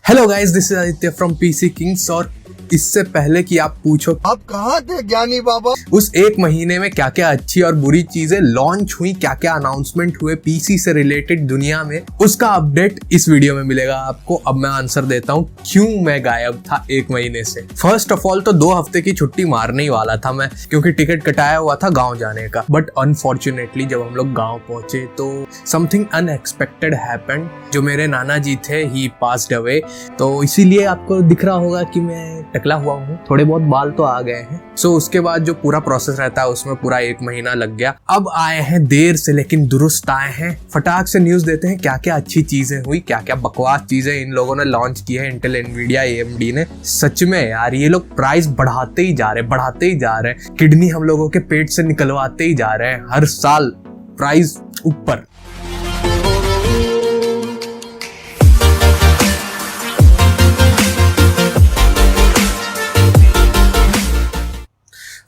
Hello guys, this is Aditya from PC Kings. और इससे पहले कि आप पूछो आप कहाँ थे ज्ञानी बाबा, उस एक महीने में क्या क्या अच्छी और बुरी चीजें लॉन्च हुई, क्या क्या अनाउंसमेंट हुए पीसी से रिलेटेड दुनिया में, उसका अपडेट इस वीडियो में मिलेगा आपको। अब मैं आंसर देता हूँ क्यों मैं गायब था एक महीने से। फर्स्ट ऑफ ऑल तो 2 हफ्ते की छुट्टी मारने ही वाला था मैं, क्योंकि टिकट कटाया हुआ था गाँव जाने का। बट अनफॉर्चुनेटली जब हम लोग गाँव पहुंचे तो समथिंग अनएक्सपेक्टेड हैपेंड। जो मेरे नाना जी थे ही पास्ड अवे, तो इसीलिए आपको दिख रहा होगा कि मैं टकला हुआ हूँ, थोड़े बहुत बाल तो आ गए हैं। सो उसके बाद जो पूरा प्रोसेस रहता है उसमें पूरा 1 महीना लग गया। अब आए हैं देर से लेकिन दुरुस्त आए हैं। फटाक से न्यूज देते हैं क्या क्या अच्छी चीजें हुई, क्या क्या बकवास चीजें इन लोगों ने लॉन्च की है, इंटेल, एनवीडिया, एएमडी ने। सच में यार ये लोग प्राइस बढ़ाते ही जा रहे हैं, किडनी हम लोगों के पेट से निकलवाते ही जा रहे हैं, हर साल प्राइस ऊपर।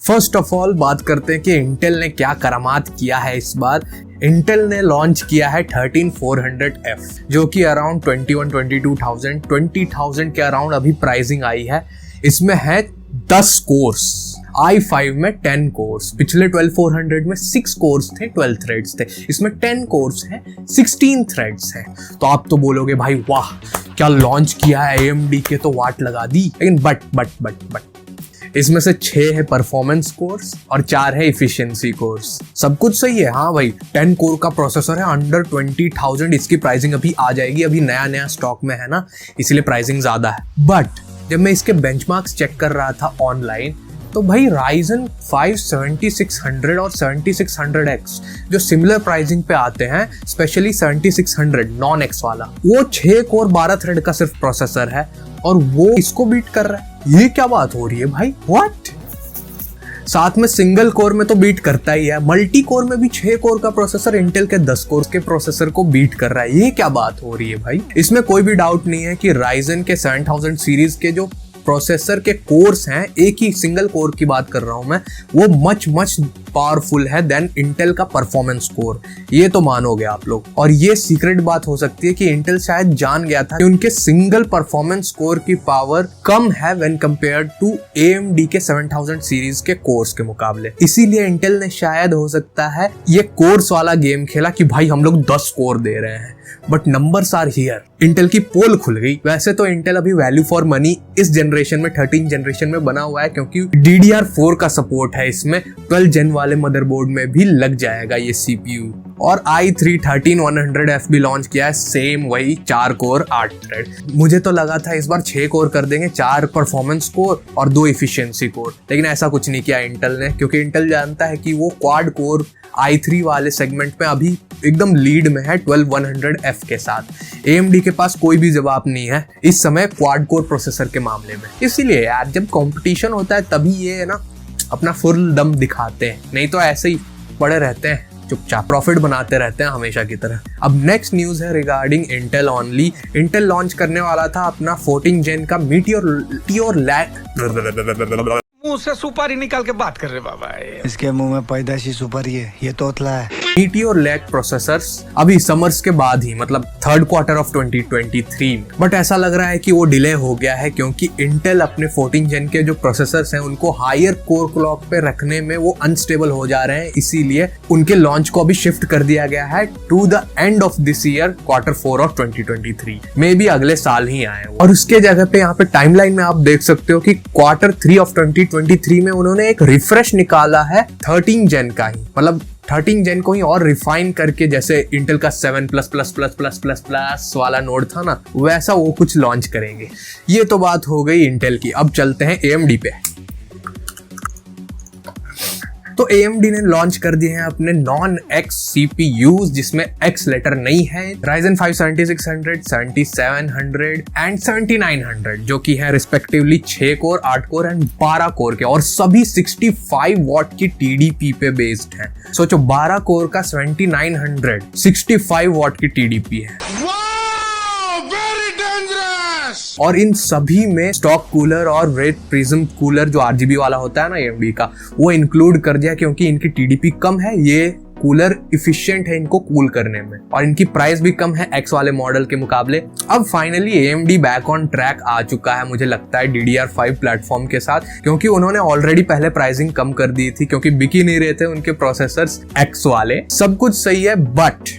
फर्स्ट ऑफ ऑल बात करते हैं कि इंटेल ने क्या करामात किया है इस बार। इंटेल ने लॉन्च किया है 13400F, जो कि अराउंड 20,000 के अराउंड अभी प्राइसिंग आई है। इसमें है 10 कोर्स, i5 में 10 कोर्स। पिछले 12400 में 6 कोर्स थे, 12 थ्रेड्स थे। इसमें 10 कोर्स हैं, 16 थ्रेड्स हैं। तो आप तो बोलोगे भाई वाह क्या लॉन्च किया है, AMD के तो वाट लगा दी। लेकिन बट इसमें से 6 है परफॉर्मेंस कोर्स और 4 है इफिशिएंसी कोर्स। सब कुछ सही है, हाँ भाई। 10 कोर का प्रोसेसर है, अंडर 20,000 इसकी प्राइसिंग अभी आ जाएगी। अभी नया स्टॉक में है ना, इसीलिए प्राइसिंग ज्यादा है। बट जब मैं इसके बेंचमार्क्स चेक कर रहा था ऑनलाइन, तो भाई Ryzen 5 7600 और 7600X जो सिमिलर प्राइसिंग पे आते हैं, स्पेशली 7600 नॉन एक्स वाला, वो 6 कोर 12 थ्रेड का सिर्फ प्रोसेसर है और वो इसको बीट कर रहा है। ये क्या बात हो रही है भाई, व्हाट। साथ में सिंगल कोर में तो बीट करता ही है, मल्टी कोर में भी 6 कोर का प्रोसेसर इंटेल के 10 कोर के प्रोसेसर को बीट कर रहा है। ये क्या बात हो रही है भाई। इसमें कोई भी डाउट नहीं है कि Ryzen के 7000 सीरीज के जो प्रोसेसर के कोर्स हैं, एक ही सिंगल कोर की बात कर रहा हूं मैं, वो मच पावरफुल है देन इंटेल का परफॉर्मेंस कोर। ये तो मानोगे आप लोग। और ये सीक्रेट बात हो सकती है कि इंटेल शायद जान गया था कि उनके सिंगल परफॉर्मेंस कोर की पावर कम है व्हेन कंपेयर्ड टू AMD के 7000 सीरीज के कोर्स के मुकाबले। इसीलिए इंटेल ने शायद हो सकता है ये कोर्स वाला गेम खेला कि भाई हम लोग 10 कोर दे रहे हैं, but numbers are here. Intel की पोल खुल गई। वैसे तो इंटेल अभी वैल्यू फॉर मनी इस जनरेशन में 13 जनरेशन में बना हुआ है, क्योंकि DDR4 का सपोर्ट है इसमें। 12 जेन वाले मदरबोर्ड में भी लग जाएगा ये CPU। और i3 13100F भी लॉन्च किया है, सेम वही 4 कोर 8 थ्रेड। मुझे तो लगा था इस बार 6 कोर कर देंगे, 4 परफॉर्मेंस कोर और 2 इफिशिएंसी कोर, लेकिन ऐसा कुछ नहीं किया इंटेल ने, क्योंकि इंटेल जानता है कि वो क्वाड कोर i3 वाले सेगमेंट में अभी एकदम लीड में है 12100F के साथ। AMD के पास कोई भी जवाब नहीं है इस समय क्वाड कोर प्रोसेसर के मामले में। इसीलिए यार जब कंपटीशन होता है तभी ये ना अपना फुल दम दिखाते हैं, नहीं तो ऐसे ही पड़े रहते हैं चुपचाप, प्रॉफिट बनाते रहते हैं हमेशा की तरह। अब नेक्स्ट न्यूज है regarding Intel only. Intel launch करने वाला था अपना 14 जेन का मीटियोर लैक, मुंह से सुपारी निकाल के बात कर रहे बाबा। इसके मुंह में पैदाशी सुपारी है, ये तोतला है। मीटियोर लैक प्रोसेसर्स अभी समर्स के बाद ही, मतलब 3rd क्वार्टर ऑफ 2023 में। बट ऐसा लग रहा है कि वो डिले हो गया है, क्योंकि इंटेल अपने 14 जेन के जो प्रोसेसर्स हैं उनको हायर कोर क्लॉक पे रखने में वो अनस्टेबल हो जा रहे हैं। इसीलिए उनके लॉन्च को अभी शिफ्ट कर दिया गया है to the end of this year, quarter 4 of 2023 में भी अगले साल ही आए। और उसके जगह पे यहाँ पे टाइमलाइन में आप देख सकते हो कि क्वार्टर 3 ऑफ 2023 में उन्होंने एक रिफ्रेश निकाला है 13 जेन का ही, मतलब 13 जेन को ही और रिफाइन करके, जैसे इंटेल का 7++++++ वाला नोड था ना, वैसा वो कुछ लॉन्च करेंगे। ये तो बात हो गई इंटेल की। अब चलते हैं AMD पे। तो AMD ने लॉन्च कर दिए हैं अपने नॉन X CPUs, जिसमें X लेटर नहीं है। Ryzen 5 7600, 7700 एंड 7900, जो कि है respectively 6 core, 8 core and 12 core के, और सभी 65 वॉट की TDP पे बेस्ड हैं। सोचो 12 कोर का 7900 65 वॉट की TDP है। और इन सभी में स्टॉक कूलर और रेड प्रिज्म कूलर जो RGB वाला होता है ना AMD का, वो इंक्लूड कर दिया, क्योंकि इनकी TDP कम है, ये कूलर इफिशिएंट है इनको कूल करने में, और इनकी प्राइस भी कम है X वाले मॉडल के मुकाबले। अब finally AMD back on track आ चुका है मुझे लगता है DDR5 प्लेटफॉर्म के साथ, क्योंकि उन्होंने ऑलरेडी पहले प्राइसिंग कम कर दी थी क्योंकि बिक ही नहीं रहे थे उनके प्रोसेसर्स X वाले। सब कुछ सही है, बट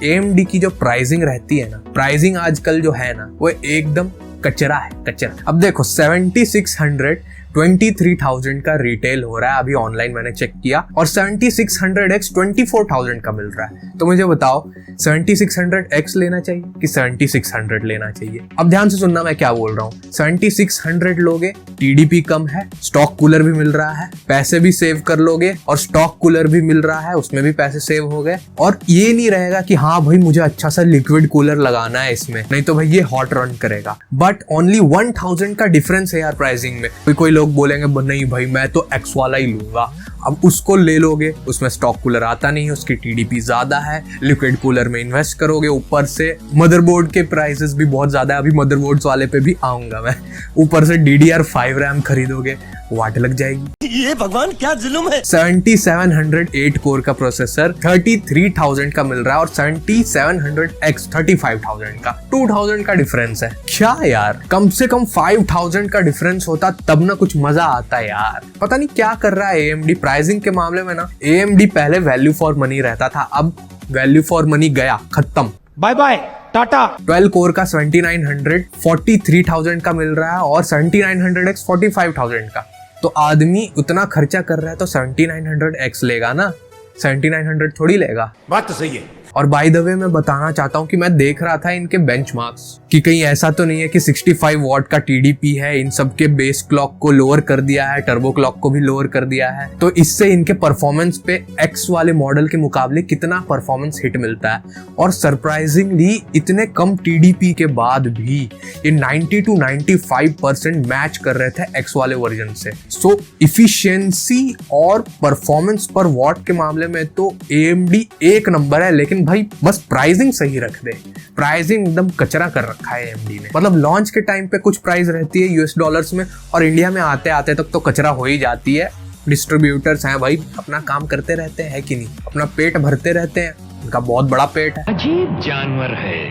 AMD की जो प्राइसिंग रहती है ना, प्राइसिंग आजकल जो है ना वो एकदम कचरा है, कचरा। अब देखो 7600 23,000 का रिटेल हो रहा है अभी ऑनलाइन, मैंने चेक किया, और 7600X 24,000 का मिल रहा है। तो मुझे बताओ 7600X लेना चाहिए कि 7600 लेना चाहिए? अब ध्यान से सुनना मैं क्या बोल रहा हूँ। 7600 लोगे, TDP कम है, स्टॉक कूलर भी मिल रहा है, पैसे भी सेव कर लोगे, और स्टॉक कूलर भी मिल रहा है, उसमें भी पैसे सेव हो गए, और ये नहीं रहेगा कि हाँ भाई मुझे अच्छा सा लिक्विड कूलर लगाना है इसमें, नहीं तो भाई ये हॉट रन करेगा। बट ओनली 1000 का डिफरेंस है यार प्राइसिंग में। कोई लोग बोलेंगे नहीं भाई मैं तो X वाला ही लूंगा, अब उसको ले लोगे, उसमें स्टॉक कूलर आता नहीं है, उसकी TDP ज्यादा है, लिक्विड कूलर में इन्वेस्ट करोगे, ऊपर से मदरबोर्ड के प्राइसेस भी बहुत ज्यादा है, अभी मदरबोर्ड्स वाले पे भी आऊंगा मैं, ऊपर से DDR5 रैम खरीदोगे, वाट लग जाएगी। ये भगवान क्या जुल्म है। 7708 कोर का प्रोसेसर 33,000 का मिल रहा है, और 7700X 35,000 का, 2000 का डिफरेंस है। क्या यार, कम से कम 5000 का डिफरेंस होता तब ना कुछ मजा आता यार। पता नहीं क्या कर रहा है AMD प्राइसिंग के मामले में ना। AMD पहले वैल्यू फॉर मनी रहता था, अब वैल्यू फॉर मनी गया, खत्म, बाय बाय टाटा। 12 कोर का 7900 43,000 का मिल रहा है, और 7900X 45,000 का। तो आदमी उतना खर्चा कर रहा है तो 7900X लेगा ना, 7900 थोड़ी लेगा। बात तो सही है। और बाय द वे मैं बताना चाहता हूँ कि मैं देख रहा था इनके बेंचमार्क्स कि कहीं ऐसा तो नहीं है कि 65 वॉट का TDP है, इन सब के बेस क्लॉक को लोअर कर दिया है, टर्बो क्लॉक को भी लोअर कर दिया है, तो इससे इनके परफॉर्मेंस पे X वाले मॉडल के मुकाबले कितना परफॉर्मेंस हिट मिलता है। और सरप्राइजिंगली इतने कम TDP के बाद भी ये 90 to 95% मैच कर रहे थे X वाले वर्जन से। सो इफिशियंसी और परफॉर्मेंस पर वॉट के मामले में तो AMD एक नंबर है, लेकिन भाई बस प्राइसिंग सही रख दे। प्राइसिंग एकदम कचरा कर रखा है AMD ने। मतलब लॉन्च के टाइम पे कुछ प्राइस रहती है US डॉलर्स में, और इंडिया में आते आते तक तो कचरा हो ही जाती है। डिस्ट्रीब्यूटर्स हैं भाई, अपना काम करते रहते हैं कि नहीं, अपना पेट भरते रहते हैं, उनका बहुत बड़ा पेट है। अजीब जानवर है,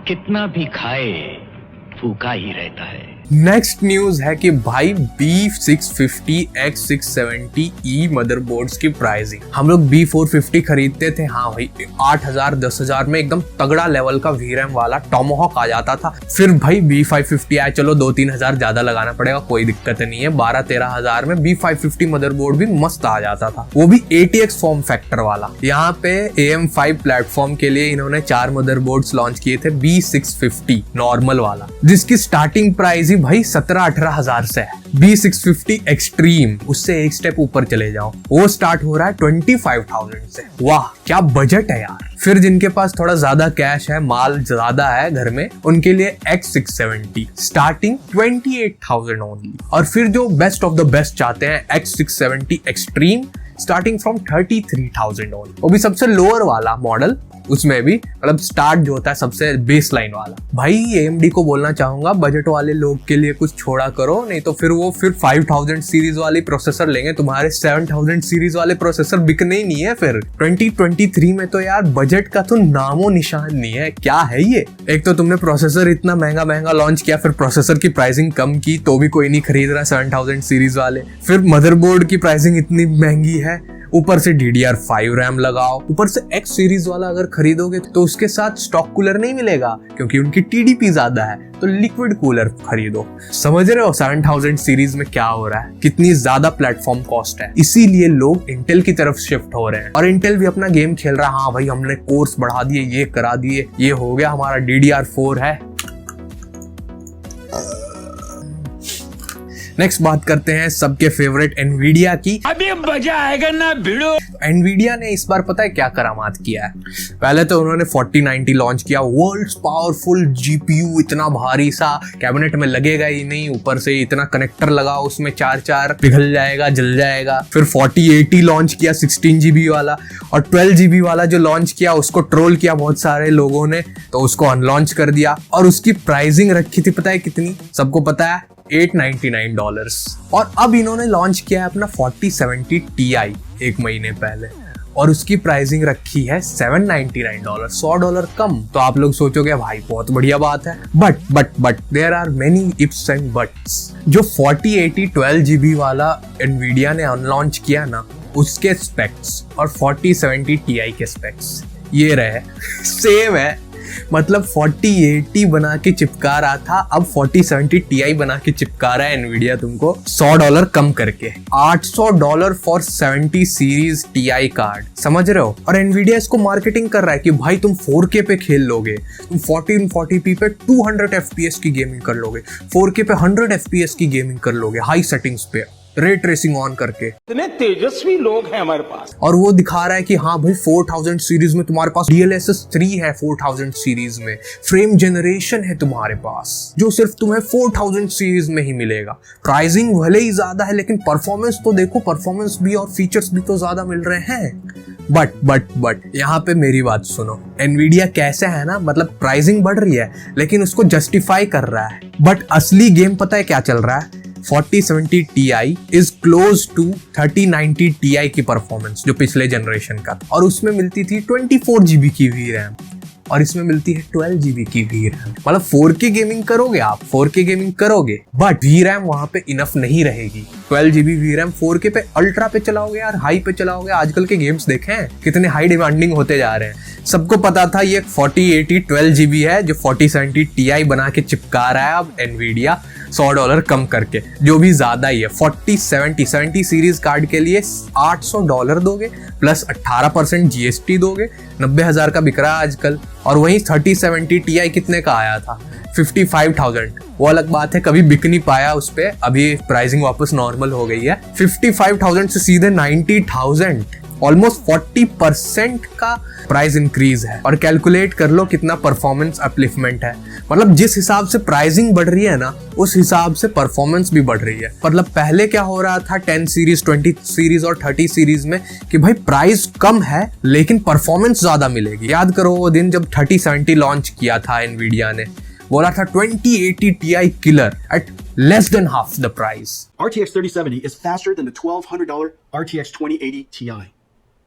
कितना भी खाए भूखा ही रहता है। नेक्स्ट न्यूज है कि भाई B650X670E मदरबोर्ड्स की प्राइसिंग, हम लोग B450 खरीदते थे, हाँ भाई 8,000 10,000 में एकदम तगड़ा लेवल का VRAM वाला टॉमोहॉक आ जाता था। फिर भाई B550 आया, चलो 2-3 हजार ज्यादा लगाना पड़ेगा, कोई दिक्कत नहीं है, 12-13 हजार में B550 मदरबोर्ड भी मस्त आ जाता था, वो भी ATX फॉर्म फैक्टर वाला। यहाँ पे AM5 प्लेटफॉर्म के लिए इन्होंने 4 मदरबोर्ड्स लॉन्च किए थे B650 नॉर्मल वाला, जिसकी स्टार्टिंग प्राइस भाई 17-18 हजार से है। B650 एक्सट्रीम, उससे एक स्टेप ऊपर चले जाओ, वो स्टार्ट हो रहा है 25,000 से। वाह क्या बजट है यार। फिर जिनके पास थोड़ा ज्यादा कैश है, माल ज्यादा है घर में, उनके लिए X670 स्टार्टिंग 28,000 ओनली। और फिर जो बेस्ट ऑफ द बेस्ट चाहते हैं X670 extreme starting from 33,000 only, वो भी सबसे लोअर वाला मॉडल, उसमें भी मतलब स्टार्ट जो होता है सबसे बेस लाइन वाला। भाई AMD को बोलना चाहूंगा बजट वाले लोग के लिए कुछ छोड़ा करो, नहीं तो फिर वो 5000 सीरीज वाली प्रोसेसर लेंगे, तुम्हारे 7000 सीरीज वाले प्रोसेसर बिकने ही नहीं है। फिर 2023 में तो यार बजट का तो नामो निशान नहीं है। क्या है ये, एक तो तुमने प्रोसेसर इतना महंगा महंगा लॉन्च किया, फिर प्रोसेसर की प्राइसिंग कम की तो भी कोई नहीं खरीद रहा 7000 सीरीज वाले, फिर मदरबोर्ड की प्राइसिंग इतनी महंगी है, ऊपर से DDR5 रैम लगाओ, ऊपर से X सीरीज वाला अगर खरीदोगे तो उसके साथ स्टॉक कूलर नहीं मिलेगा क्योंकि उनकी TDP ज्यादा है, तो लिक्विड कूलर खरीदो। समझ रहे हो 7000 सीरीज में क्या हो रहा है, कितनी ज्यादा प्लेटफॉर्म कॉस्ट है। इसीलिए लोग इंटेल की तरफ शिफ्ट हो रहे हैं, और इंटेल भी अपना गेम खेल रहा है, हाँ भाई हमने कोर्स बढ़ा दिए, ये करा दिए, ये हो गया, हमारा DDR4 है। नेक्स्ट बात करते हैं सबके फेवरेट एनवीडिया की। अभी मजा आएगा ना भिड़ो। एनवीडिया ने इस बार पता है क्या करामात किया है। पहले तो उन्होंने 4090 लॉन्च किया, वर्ल्ड्स पावरफुल GPU, इतना भारी सा, कैबिनेट में लगेगा ही नहीं, ऊपर से इतना कनेक्टर लगाओ उसमें 4 पिघल जाएगा, जल जाएगा। फिर 4080 लॉन्च किया 16 GB वाला, और 12 GB वाला जो लॉन्च किया उसको ट्रोल किया बहुत सारे लोगों ने, तो उसको अनलॉन्च कर दिया। और उसकी प्राइसिंग रखी थी पता है कितनी, सबको पता है, $899। और अब इन्होंने लॉन्च किया है अपना 4070 Ti एक महीने पहले, और उसकी प्राइसिंग रखी है $799, $100 कम। तो आप लोग सोचोगे भाई बहुत बढ़िया बात है, but there are many ifs and buts. जो 4080 12GB वाला एनवीडिया ने अनलॉन्च किया ना, उसके स्पेक्स और 4070 Ti के स्पेक्स ये रहे सेम है। मतलब 4080 बना के चिपका रहा था, अब 4070 Ti बना के चिपका रहा है एनवीडिया तुमको $100 कम करके। $800 फॉर 70 सीरीज Ti कार्ड, समझ रहे हो? और एनवीडिया इसको मार्केटिंग कर रहा है कि भाई तुम 4K पे खेल लोगे, तुम 1440p पे 200 FPS की गेमिंग कर लोगे, 4K पे 100 FPS की गेमिंग कर लोगे हाई सेटिंग्स पे, रे ट्रेसिंग ऑन करके। इतने तेजस्वी लोग हैं हमारे पास। और वो दिखा रहा है कि हाँ भाई 4000 सीरीज में तुम्हारे पास DLSS 3 है, 4000 सीरीज में फ्रेम जनरेशन है तुम्हारे पास, जो सिर्फ तुम्हें 4000 सीरीज में ही मिलेगा। प्राइसिंग भले ही ज्यादा है लेकिन परफॉर्मेंस तो देखो, परफॉर्मेंस भी और फीचर्स भी तो ज्यादा मिल रहे हैं। बट यहाँ पे मेरी बात सुनो, एनवीडिया कैसे है ना, मतलब प्राइसिंग बढ़ रही है लेकिन उसको जस्टिफाई कर रहा है, बट असली गेम पता है क्या चल रहा है? 4070 Ti is close to 3090 Ti की परफॉर्मेंस जो पिछले जनरेशन का था, और उसमें मिलती थी 24GB की VRAM और इसमें मिलती है 12GB की VRAM। मतलब 4K गेमिंग करोगे आप, 4K गेमिंग करोगे, बट VRAM वहां पे इनफ नहीं रहेगी। 12GB VRAM 4K पे अल्ट्रा पे चलाओगे यार, हाई पे चलाओगे। आजकल के गेम्स देखे हैं कितने हाई डिमांडिंग होते जा रहे हैं। सबको पता था ये 4080 12GB है जो 4070 Ti बना के चिपका रहा है अब एनवीडिया $100 कम करके, जो भी ज्यादा ही है। 4070 सीरीज कार्ड के लिए $800 दोगे प्लस 18% GST दोगे, 90,000 का बिक रहा है आजकल। और वहीं 3070 Ti कितने का आया था? 55,000। वो अलग बात है, कभी बिक नहीं पाया उस पे, अभी प्राइसिंग वापस नॉर्मल हो गई है। 55,000 से सीधे 90,000, ऑलमोस्ट 40% का प्राइस इंक्रीज है। और कैलकुलेट कर लो कितना परफॉर्मेंस अपलिफ्टमेंट है। मतलब जिस हिसाब से प्राइसिंग बढ़ रही है ना, उस हिसाब से परफॉर्मेंस भी बढ़ रही है। मतलब पहले क्या हो रहा था 10 सीरीज, 20 सीरीज और 30 सीरीज में कि भाई प्राइस कम है लेकिन परफॉर्मेंस ज्यादा मिलेगी। याद करो वो दिन जब 3070 लॉन्च किया था एनवीडिया ने, बोला था 2080 Ti killer at less than half the price. RTX 3070 is faster than the $1,200 RTX 2080 Ti,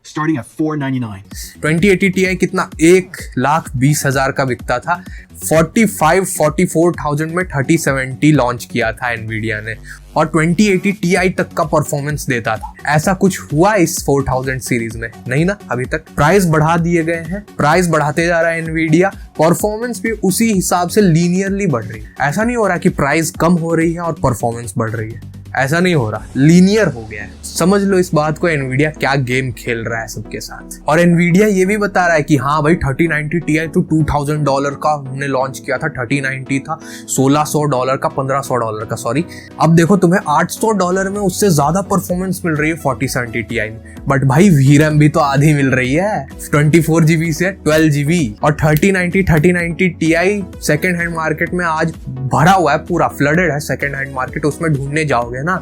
starting at $499. 2080 Ti कितना 1,20,000 का बिकता था। 44,000 में 3070 लॉन्च किया था एनवीडिया ने, और 2080 Ti तक का परफॉर्मेंस देता था। ऐसा कुछ हुआ इस 4000 सीरीज में? नहीं ना, अभी तक। प्राइस बढ़ा दिए गए हैं, प्राइस बढ़ाते जा रहा है एनवीडिया, परफॉर्मेंस भी उसी हिसाब से लीनियरली बढ़ रही है। ऐसा नहीं हो रहा कि प्राइस कम हो रही है और परफॉर्मेंस बढ़ रही है, ऐसा नहीं हो रहा, लीनियर हो गया है। समझ लो इस बात को, एनवीडिया क्या गेम खेल रहा है सबके साथ। और एनवीडिया ये भी बता रहा है कि हाँ भाई 3090 Ti तो $2,000 का हमने लॉन्च किया था, 3090 था $1,600 का, $1,500 का, सॉरी। अब देखो तुम्हें $800 में उससे ज्यादा परफॉर्मेंस मिल रही है 4070 Ti में, बट भाई VRAM भी तो आधी मिल रही है, 24GB से 12GB। और 3090 Ti सेकेंड हैंड मार्केट में आज भरा हुआ है, पूरा फ्लडेड है सेकेंड हैंड मार्केट। उसमें ढूंढने जाओगे ना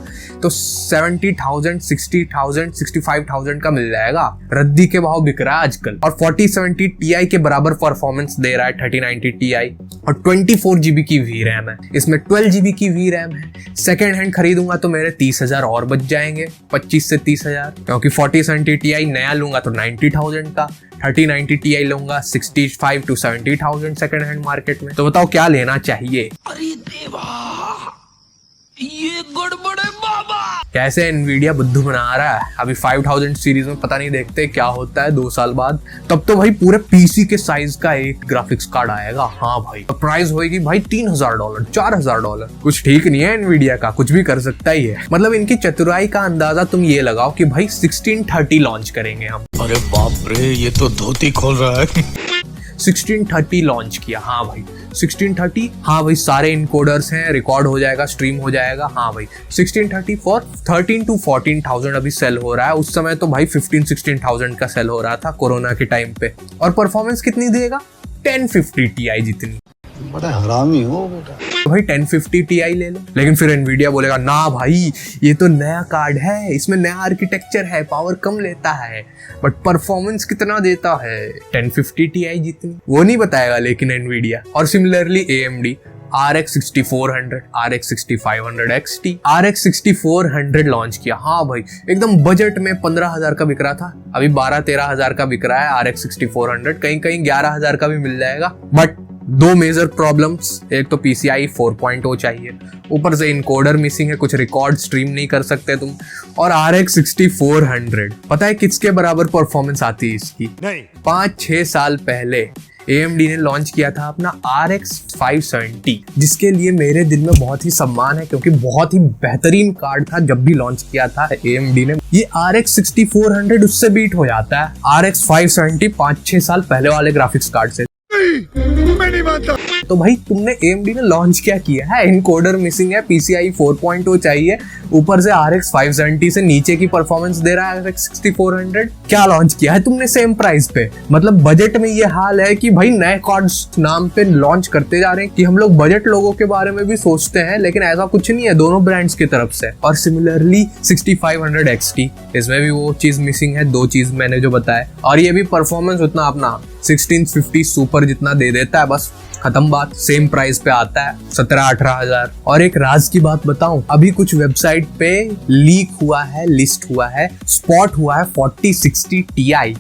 तो 70,000, 60,000, 65,000 का मिल जाएगा, रद्दी के भाव बिक रहा है आजकल। और 4070 Ti के बराबर परफॉर्मेंस दे रहा है 3090 Ti, और 24GB की VRAM है, इसमें 12GB की VRAM है। सेकेंड हैंड खरीदूंगा तो मेरे 30,000 और बच जाएंगे, 25 से 30,000, क्योंकि 4070 Ti नया लूंगा तो 90,000 का, 3090 Ti लूंगा 65 to 70,000 सेकेंड हैंड मार्केट में। तो बताओ क्या लेना चाहिए? अरे देवा, ये गड़बड़ है बाबा। कैसे एनवीडिया बुद्धू बना रहा है। अभी 5000 सीरीज में पता नहीं, देखते क्या होता है 2 साल बाद। तब तो भाई पूरे पीसी के साइज का एक ग्राफिक्स कार्ड आएगा। हाँ भाई, तो प्राइस होगी भाई $3,000, $4,000। कुछ ठीक नहीं है एनवीडिया का, कुछ भी कर सकता ही है। मतलब इनकी चतुराई का अंदाजा तुम ये लगाओ कि भाई 1630 लॉन्च करेंगे हम। अरे बाप रे, ये तो धोती खोल रहा है। 1630 लॉन्च किया, हाँ भाई 1630, हाँ भाई सारे इनकोडर्स हैं, रिकॉर्ड हो जाएगा, स्ट्रीम हो जाएगा, हाँ भाई 1630 फॉर 13 to 14,000 अभी सेल हो रहा है। उस समय तो भाई 15-16,000 का सेल हो रहा था कोरोना के टाइम पे। और परफॉर्मेंस कितनी देगा? 1050 Ti जितनी। बड़ा हरामी हो बेटा। भाई 1050 Ti ले लो, लेकिन फिर एनवीडिया बोलेगा ना भाई ये तो नया कार्ड है, इसमें नया आर्किटेक्चर है, पावर कम लेता है, बट परफॉर्मेंस कितना देता है? 1050 Ti जितनी। वो नहीं बताएगा लेकिन एनवीडिया। और similarly AMD RX 6400, RX 6500 XT, RX 6400 launch किया। हाँ भाई, एकदम बजट में 15,000 का बिक रहा था, अभी 12-13,000 का बिक रहा है RX 6400, कहीं कहीं 11,000 का भी मिल जाएगा। बट दो मेजर प्रॉब्लम्स, एक तो PCI 4.0 चाहिए, ऊपर से इनकोडर मिसिंग है, कुछ रिकॉर्ड स्ट्रीम नहीं कर सकते तुम। और RX 6400 पता है किसके बराबर परफॉर्मेंस आती है इसकी? नहीं। 5-6 साल पहले AMD ने लॉन्च किया था अपना RX 570, जिसके लिए मेरे दिल में बहुत ही सम्मान है, क्योंकि बहुत ही बेहतरीन कार्ड था जब भी लॉन्च किया था AMD ने। ये RX 6400 उससे बीट हो जाता है। RX 570 5-6 साल पहले वाले ग्राफिक्स कार्ड से। मैं नहीं मानता। तो भाई तुमने AMD ने लॉन्च क्या किया है? इनकोडर मिसिंग है, PCI 4.0 चाहिए, ऊपर से RX 570 से नीचे की परफॉर्मेंस दे रहा है RX 6400। क्या लॉन्च किया है तुमने सेम प्राइस पे? मतलब बजट में ये हाल है कि भाई नए कार्ड्स नाम पे लॉन्च करते जा रहे हैं कि हम लोग बजट लोगों के बारे में भी सोचते हैं, लेकिन ऐसा कुछ नहीं है दोनों ब्रांड्स की तरफ से। और सिमिलरली 6500 XT, इसमें भी वो चीज मिसिंग है, दो चीज मैंने जो बताया, और ये भी परफॉर्मेंस उतना अपना 1650 सुपर जितना दे देता है, बस खत्म बात। सेम प्राइस पे आता है 17-18 हजार। और एक राज की बात बताऊं, अभी कुछ वेबसाइट पे लीक हुआ है, लिस्ट हुआ है, स्पॉट हुआ है 4060 Ti,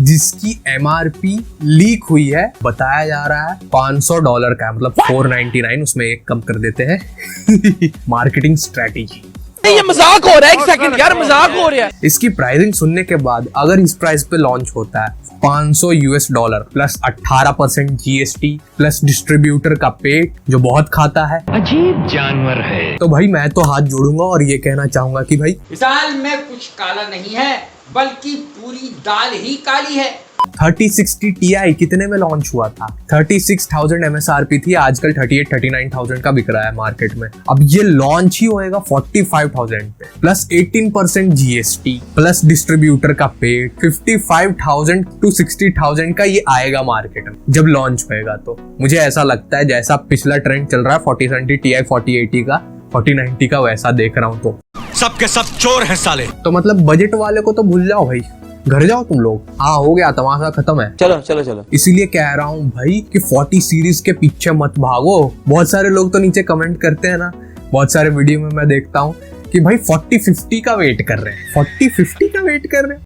जिसकी MRP लीक हुई है, बताया जा रहा है $500 का, मतलब 499, उसमें एक कम कर देते हैं। Marketing strategy. ये मजाक हो रहा है, एक सेकंड यार, मजाक हो रहा है। इसकी प्राइसिंग सुनने के बाद अगर इस प्राइस पे लॉन्च होता है $500 प्लस 18% GST प्लस डिस्ट्रीब्यूटर का पेट जो बहुत खाता है, अजीब जानवर है। तो भाई मैं तो हाथ जोड़ूंगा और ये कहना चाहूंगा कि भाई इस दाल में कुछ काला नहीं है, बल्कि पूरी दाल ही काली है। 3060 Ti कितने में लॉन्च हुआ था? 36,000 MSRP थी, आजकल 38-39,000 का बिक रहा है मार्केट में। अब ये लॉन्च ही होएगा 45,000 पे, प्लस 18% GST प्लस डिस्ट्रीब्यूटर का पेड, 55,000 to 60,000 का ये आएगा मार्केट में जब लॉन्च होएगा। तो मुझे ऐसा लगता है जैसा पिछला ट्रेंड चल रहा है 4070 Ti 4080 का 4090 का, वैसा देख रहा हूँ। तो सबके सब चोर हैं साले। तो मतलब बजट वाले को तो भूल जाओ भाई, घर जाओ तुम लोग। हाँ, हो गया, तमाशा खत्म है। चलो चलो चलो। इसीलिए कह रहा हूँ भाई कि 40 सीरीज के पीछे मत भागो। बहुत सारे लोग तो नीचे कमेंट करते हैं ना, बहुत सारे वीडियो में मैं देखता हूँ कि भाई 4050 का वेट कर रहे हैं, 4050 का वेट कर रहे हैं।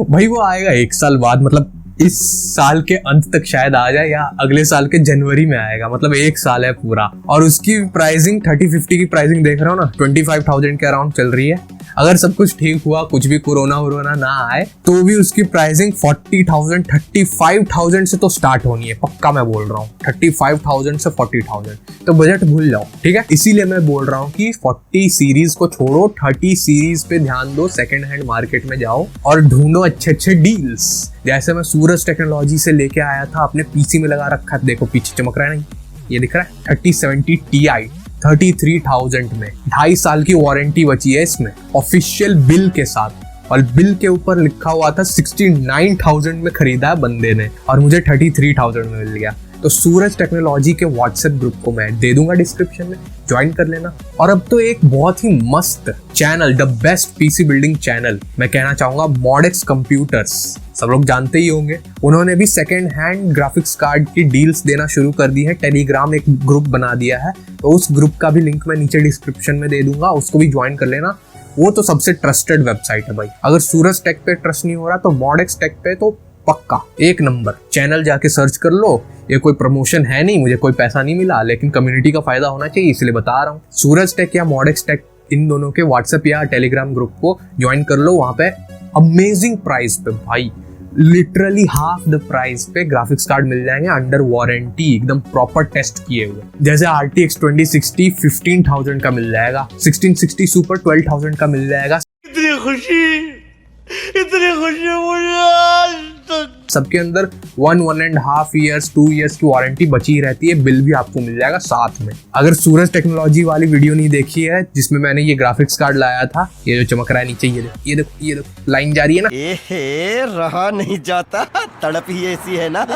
भाई वो आएगा 1 साल बाद, मतलब इस साल के अंत तक शायद आ जाए, या अगले साल के जनवरी में आएगा, मतलब 1 साल है पूरा। और उसकी प्राइसिंग 3050 की प्राइसिंग देख रहा हूँ ना, 25,000 के अराउंड चल रही है। अगर सब कुछ ठीक हुआ, कुछ भी कोरोना ना आए, तो भी उसकी प्राइसिंग 40,000 35,000 से तो स्टार्ट होनी है, पक्का मैं बोल रहा हूँ। 35,000 से 40,000, तो बजट भूल जाओ, ठीक है। इसीलिए मैं बोल रहा हूँ कि 40 सीरीज को छोड़ो, 30 सीरीज पे ध्यान दो, सेकंड हैंड मार्केट में जाओ और ढूंढो अच्छे डील्स। जैसे मैं सूरज टेक्नोलॉजी से लेके आया था, अपने पीसी में लगा रखा है, देखो पीछे चमक रहा है नहीं, ये दिख रहा है 3070 Ti 33,000 में, 2.5 साल की वारंटी बची है इसमें ऑफिशियल बिल के साथ, और बिल के ऊपर लिखा हुआ था 69,000 में खरीदा है बंदे ने, और मुझे 33,000 में मिल गया। तो सूरज टेक्नोलॉजी के व्हाट्सएप ग्रुप को मैं दे दूंगा डिस्क्रिप्शन में, ज्वाइन कर लेना। और अब तो एक बहुत ही मस्त channel, the best PC building channel, मैं कहना चाहूंगा मॉडेक्स कंप्यूटर्स, सब लोग जानते ही होंगे। उन्होंने भी सेकेंड हैंड ग्राफिक्स कार्ड की डील्स देना शुरू कर दी है, टेलीग्राम एक ग्रुप बना दिया है, तो उस ग्रुप का भी लिंक मैं नीचे डिस्क्रिप्शन में दे दूंगा, उसको भी ज्वाइन कर लेना। वो तो सबसे ट्रस्टेड वेबसाइट है भाई। अगर सूरज टेक पे ट्रस्ट नहीं हो रहा तो मॉडेक्स टेक पे तो पक्का 1 नंबर। चैनल जाके सर्च कर लो, ये कोई प्रमोशन है नहीं, मुझे कोई पैसा नहीं मिला, लेकिन कम्युनिटी का फायदा होना चाहिए इसलिए बता रहा हूँ। सूरज टेक या मॉडेक्स टेक, इन दोनों के व्हाट्सएप या टेलीग्राम ग्रुप को ज्वाइन कर लो। वहां पे अमेजिंग प्राइस पे भाई, लिटरली हाफ द प्राइस पे ग्राफिक्स कार्ड मिल जाएंगे अंडर वारंटी, एकदम प्रॉपर टेस्ट किए हुए। जैसे RTX 2060 15,000 का मिल जाएगा, 1660 सुपर 12,000 का मिल जाएगा। इतनी खुशी मुझे सबके अंदर 1.5 years 2 years की वारंटी बची रहती है, बिल भी आपको मिल जाएगा साथ में। अगर सूरज टेक्नोलॉजी वाली वीडियो नहीं देखी है जिसमें मैंने ये ग्राफिक्स कार्ड लाया था, ये जो चमक रहा है नीचे, ये देखो लाइन जा रही है ना, रहा नहीं जाता, तड़प ही ऐसी है ना।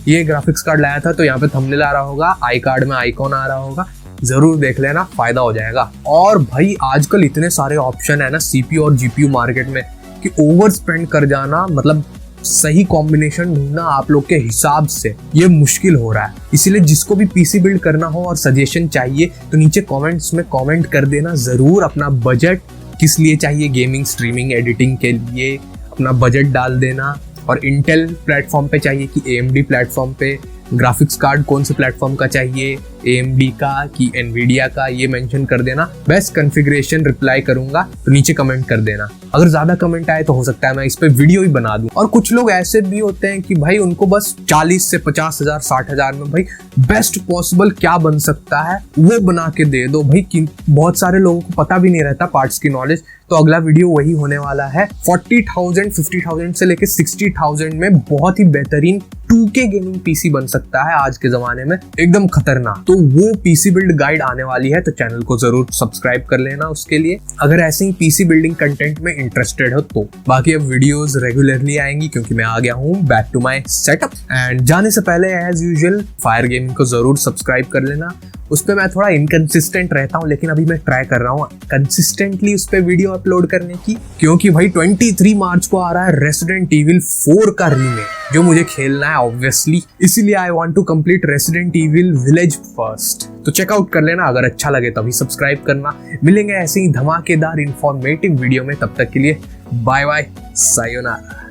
ये ग्राफिक्स कार्ड लाया था, तो यहाँ पे थंबनेल आ रहा होगा, आई कार्ड में आइकॉन आ रहा होगा, जरूर देख लेना, फायदा हो जाएगा। और भाई आजकल इतने सारे ऑप्शन है ना CPU और GPU मार्केट में कि ओवर स्पेंड कर जाना मतलब सही कॉम्बिनेशन ढूंढना आप लोग के हिसाब से ये मुश्किल हो रहा है। इसीलिए जिसको भी पीसी बिल्ड करना हो और सजेशन चाहिए तो नीचे कमेंट्स में कमेंट कर देना जरूर। अपना बजट किस लिए चाहिए, गेमिंग स्ट्रीमिंग एडिटिंग के लिए अपना बजट डाल देना। और इंटेल प्लेटफॉर्म पे चाहिए कि AMD प्लेटफॉर्म पे, ग्राफिक्स कार्ड कौन से प्लेटफॉर्म का चाहिए, AMD का कि NVIDIA का, ये मेंशन कर देना। बेस्ट कॉन्फ़िगरेशन रिप्लाई करूंगा तो नीचे कमेंट कर देना। अगर ज्यादा कमेंट आए तो हो सकता है मैं इस पे वीडियो ही बना दूं। और कुछ लोग ऐसे भी होते हैं कि भाई उनको बस 40 से 50,000 60,000 में भाई बेस्ट पॉसिबल क्या बन सकता है वो बना के दे दो भाई। बहुत सारे लोगों को पता भी नहीं रहता पार्ट्स की नॉलेज। तो अगला वीडियो वही होने वाला है। 40,000 50,000 से लेके 60,000 में बहुत ही बेहतरीन 2K गेमिंग पीसी बन सकता है आज के जमाने में, एकदम खतरनाक। तो वो पीसी बिल्ड गाइड आने वाली है, तो चैनल को जरूर सब्सक्राइब कर लेना उसके लिए, अगर ऐसे ही पीसी बिल्डिंग कंटेंट में इंटरेस्टेड हो तो। बाकी अब वीडियोस रेगुलरली आएंगी क्योंकि मैं आ गया हूँ back to my setup. And जाने से पहले एज यूजुअल फायर गेमिंग को जरूर सब्सक्राइब कर लेना। उस पर मैं थोड़ा इनकंसिस्टेंट रहता हूँ, लेकिन अभी मैं ट्राई कर रहा हूँ कंसिस्टेंटली उस पर वीडियो अपलोड करने की, क्योंकि भाई 23 मार्च को आ रहा है रेसिडेंट इविल 4 का रीमेक जो मुझे खेलना है ऑब्वियसली। इसीलिए I want to complete Resident Evil Village first. तो चेकआउट कर लेना, अगर अच्छा लगे तभी सब्सक्राइब करना। मिलेंगे ऐसे ही धमाकेदार इंफॉर्मेटिव वीडियो में, तब तक के लिए बाय बाय, सायोनारा।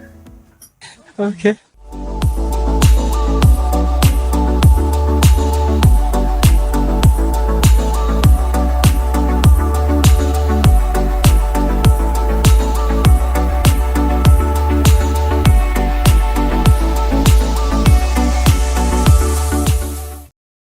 Okay.